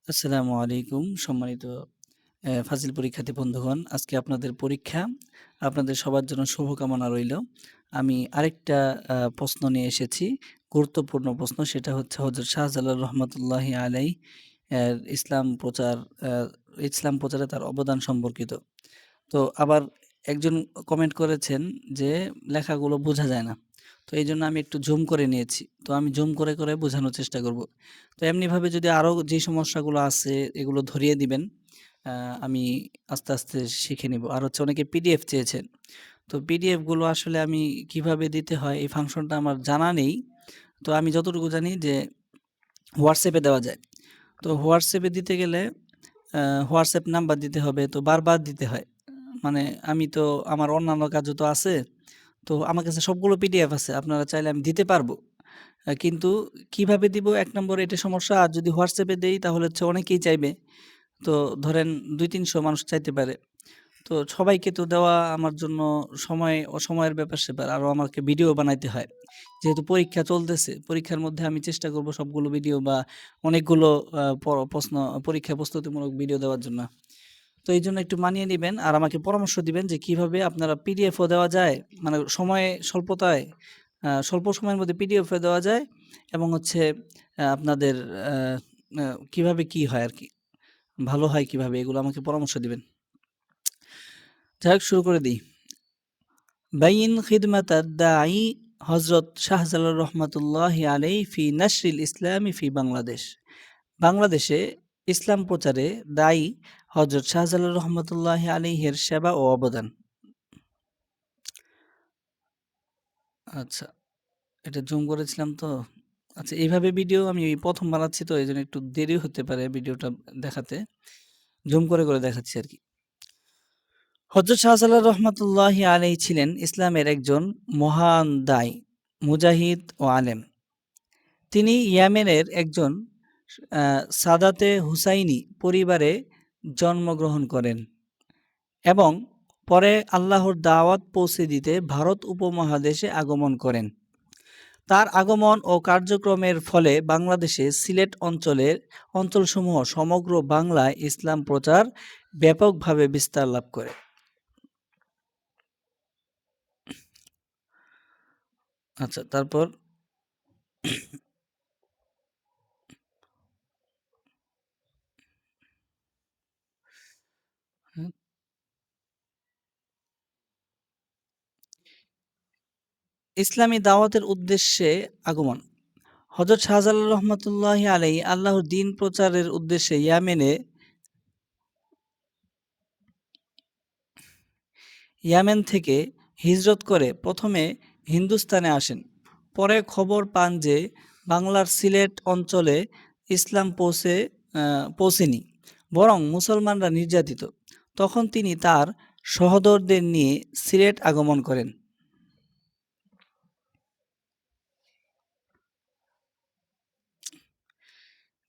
আসসালামু আলাইকুম সম্মানিত ফাজিল পরীক্ষার্থী বন্ধুগণ। আজকে আপনাদের পরীক্ষা। আপনাদের সবার জন্য শুভকামনা রইল। আমি আরেকটা প্রশ্ন নিয়ে এসেছি। গুরুত্বপূর্ণ প্রশ্ন, সেটা হচ্ছে হযরত শাহজালাল রহমাতুল্লাহি আলাইহি এর ইসলাম প্রচারে তার অবদান সম্পর্কিত। তো আবার একজন কমেন্ট করেছেন যে লেখাগুলো বোঝা যায় না। তো এইজন্য আমি একটু জুম করে নিয়েছি। তো আমি জুম করে বোঝানোর চেষ্টা করব। তো এমনিভাবে যদি আরও যে সমস্যাগুলো আছে এগুলো ধরিয়ে দিবেন, আমি আস্তে শিখে নিব। আর হচ্ছে অনেকে পিডিএফ চেয়েছেন। তো পিডিএফ গুলো আসলে আমি কিভাবে দিতে হয় এই ফাংশনটা আমার জানা নেই। তো আমি যতটুকু জানি যে হোয়াটসঅ্যাপে দেওয়া যায়। তো হোয়াটসঅ্যাপে দিতে গেলে হোয়াটসঅ্যাপ নাম্বার দিতে হবে, তো বারবার দিতে হয়। মানে আমি তো আমার অন্যান্য কাজও তো আছে। তো আমার কাছে সবগুলো পিডিএফ আছে। আপনারা চাইলে আমি দিতে পারবো। কিন্তু কিভাবে দিব ১ নম্বরে এটা সমস্যা। আর যদি হোয়াটসঅ্যাপে দেই তাহলে হচ্ছে অনেকেই চাইবে। তো ধরেন ২-৩০০ মানুষ চাইতে পারে। তো সবাইকে তো দেওয়া আমার জন্য সময়ের ব্যাপার-স্যাপার। আরও আমাকে ভিডিও বানাইতে হয়। যেহেতু পরীক্ষা চলতেছে, পরীক্ষার মধ্যে আমি চেষ্টা করব সবগুলো ভিডিও বা অনেকগুলো পরীক্ষা প্রস্তুতিমূলক ভিডিও দেওয়ার জন্য। তো এইজন্য একটু মানিয়ে নিবেন আর আমাকে পরামর্শ দিবেন যে কিভাবে আপনারা পিডিএফও দেওয়া যায়, মানে সময় স্বল্পতায় স্বল্প সময়ের মধ্যে পিডিএফও দেওয়া যায় এবং হচ্ছে আপনাদের আ আ কিভাবে কি হয় আরকি, ভালো হয় কিভাবে, এগুলো আমাকে পরামর্শ দিবেন। যাই হোক, শুরু করে দেই। বাইয়িন খিদমাতাদ দাঈ হযরত শাহজালাল রহমাতুল্লাহি আলাইহি ফি নাশরিল ইসলামি ফি বাংলাদেশ। বাংলাদেশে ইসলাম প্রচারে দায়ী হযরত শাহজালাল রহমাতুল্লাহি আলাইহির সেবা ও অবদান। আচ্ছা, এটা জুম করেছিলাম তো। আচ্ছা, এইভাবে ভিডিও আমি প্রথম বানাচ্ছি, তো এইজন্য একটু দেরি হতে পারে ভিডিওটা দেখাতে। জুম করে দেখাচ্ছি আরকি। হযরত শাহজালাল রহমাতুল্লাহি আলাইহি ছিলেন ইসলামের একজন মহান দাই, মুজাহিদ ও আলেম। তিনি ইয়েমেনের একজন সাদাতে হুসাইনি পরিবারে জন্মগ্রহণ করেন এবং পরে আল্লাহর দাওয়াত পৌঁছে দিতে ভারত উপমহাদেশে আগমন করেন। তার আগমন ও কার্যক্রমের ফলে বাংলাদেশে সিলেট অঞ্চলসমূহ সমগ্র বাংলায় ইসলাম প্রচার ব্যাপকভাবে বিস্তার লাভ করে। আচ্ছা, তারপর হুম, ইসলামী দাওয়াতের উদ্দেশ্যে আগমন। হযরত শাহজালাল রহমাতুল্লাহি আলাইহি আল্লাহর দ্বীন প্রচারের উদ্দেশ্যে ইয়ামেন থেকে হিজরত করে প্রথমে হিন্দুস্তানে আসেন। পরে খবর পান যে বাংলার সিলেট অঞ্চলে ইসলাম পৌঁছেনি, বরং মুসলমানরা নির্যাতিত। তখন তিনি তার সহোদরদের নিয়ে সিলেট আগমন করেন।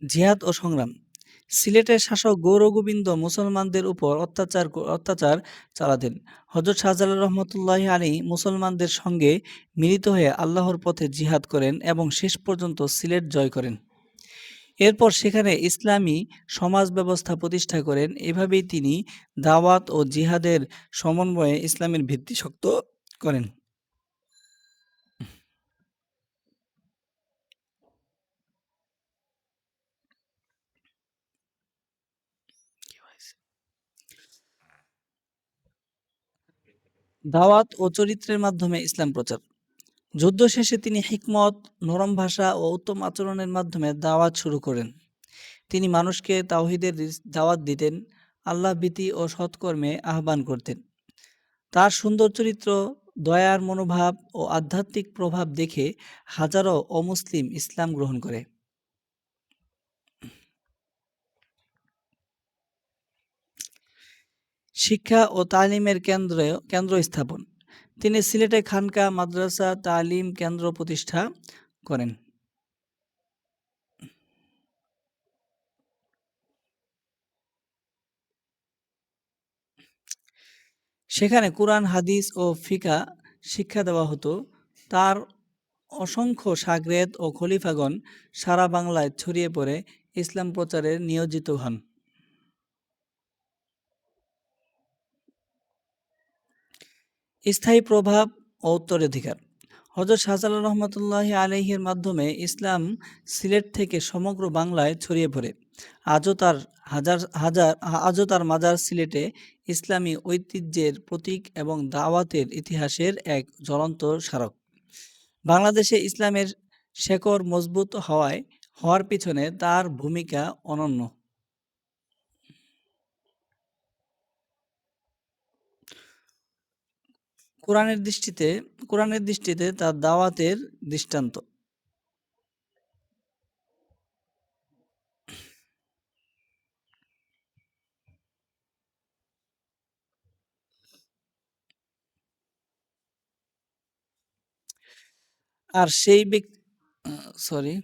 জিহাদ ও সংগ্রাম। সিলেটের শাসক গৌরগোবিন্দ মুসলমানদের উপর অত্যাচার চালাতেন। হযরত শাহজালাল রহমতুল্লাহি আলাইহি মুসলমানদের সঙ্গে মিলিত হয়ে আল্লাহর পথে জিহাদ করেন এবং শেষ পর্যন্ত সিলেট জয় করেন। এরপর সেখানে ইসলামী সমাজ ব্যবস্থা প্রতিষ্ঠা করেন। এভাবেই তিনি দাওয়াত ও জিহাদের সমন্বয়ে ইসলামের ভিত্তি শক্ত করেন। দাওয়াত ও চরিত্রের মাধ্যমে ইসলাম প্রচার। যুদ্ধ শেষে তিনি হিকমত, নরম ভাষা ও উত্তম আচরণের মাধ্যমে দাওয়াত শুরু করেন। তিনি মানুষকে তাওহীদের দাওয়াত দিতেন, আল্লাহভীতি ও সৎকর্মে আহ্বান করতেন। তার সুন্দর চরিত্র, দয়ার মনোভাব ও আধ্যাত্মিক প্রভাব দেখে হাজারো অমুসলিম ইসলাম গ্রহণ করে। শিক্ষা ও তালিমের কেন্দ্র স্থাপন। তিনি সিলেটে খানকা, মাদ্রাসা, তালিম কেন্দ্র প্রতিষ্ঠা করেন। সেখানে কুরআন, হাদিস ও ফিকহ শিক্ষা দেওয়া হতো। তার অসংখ্য শাগরেদ ও খলিফাগণ সারা বাংলায় ছড়িয়ে পড়ে ইসলাম প্রচারে নিয়োজিত হন। স্থায়ী প্রভাব ও উত্তরাধিকার। হযরত শাহজালাল রহমতুল্লাহি আলাইহির মাধ্যমে ইসলাম সিলেট থেকে সমগ্র বাংলায় ছড়িয়ে পড়ে। আজও তার আজও তার মাজার সিলেটে ইসলামী ঐতিহ্যের প্রতীক এবং দাওয়াতের ইতিহাসের এক জ্বলন্ত স্মারক। বাংলাদেশে ইসলামের শেকড় মজবুত হওয়ার পিছনে তার ভূমিকা অনন্য। কোরআনের দৃষ্টিতে কোরআনের দৃষ্টিতে তার দাওয়াতের দৃষ্টান্ত। আর সেই ব্যক্তি সরি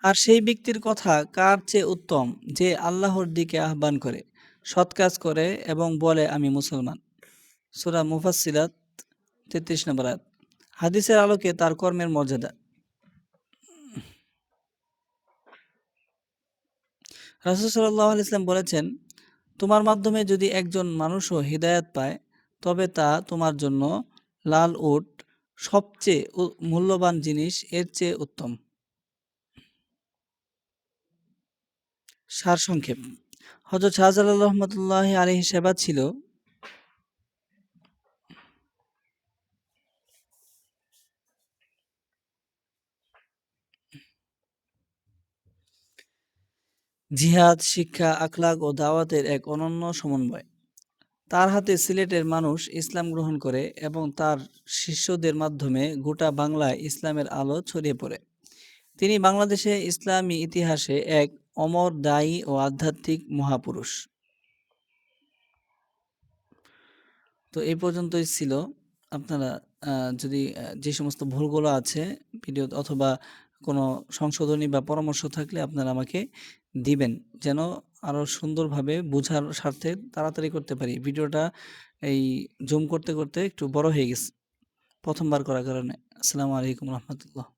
আর সেই ব্যক্তির কথা কার চেয়ে উত্তম, যে আল্লাহর দিকে আহ্বান করে, সৎ কাজ করে এবং বলে আমি মুসলমান। সূরা মুফাসসিলাত ৩৩ নম্বর আয়াত। হাদিসের আলোকে তার কর্মের মর্যাদা। রাসূল সাল্লাল্লাহু আলাইহি ওয়াসাল্লাম বলেছেন, তোমার মাধ্যমে যদি একজন মানুষও হিদায়াত পায়, তবে তা তোমার জন্য লাল উট সবচেয়ে মূল্যবান জিনিস, এর চেয়ে উত্তম। সারসংক্ষেপ। হযরত শাহজালাল রহমতুল্লাহি আলাইহি সেবা ছিল জিহাদ, শিক্ষা, আখলাক ও দাওয়াতের এক অনন্য সমন্বয়। তার হাতে সিলেটের মানুষ ইসলাম গ্রহণ করে এবং তার শিষ্যদের মাধ্যমে গোটা বাংলায় ইসলামের আলো ছড়িয়ে পড়ে। তিনি বাংলাদেশে ইসলামী ইতিহাসে এক অমর দায়ী ও আধ্যাত্মিক মহাপুরুষ। তো এই পর্যন্তই ছিল। আপনারা যদি যে সমস্ত ভুলগুলো আছে ভিডিও অথবা কোনো সংশোধনী বা পরামর্শ থাকলে আপনারা আমাকে দিবেন, যেন আরও সুন্দরভাবে বোঝার স্বার্থে তাড়াতাড়ি করতে পারি। ভিডিওটা এই জুম করতে করতে একটু বড় হয়ে গেছে প্রথমবার করার কারণে। আসসালামু আলাইকুম রহমতুল্লাহ।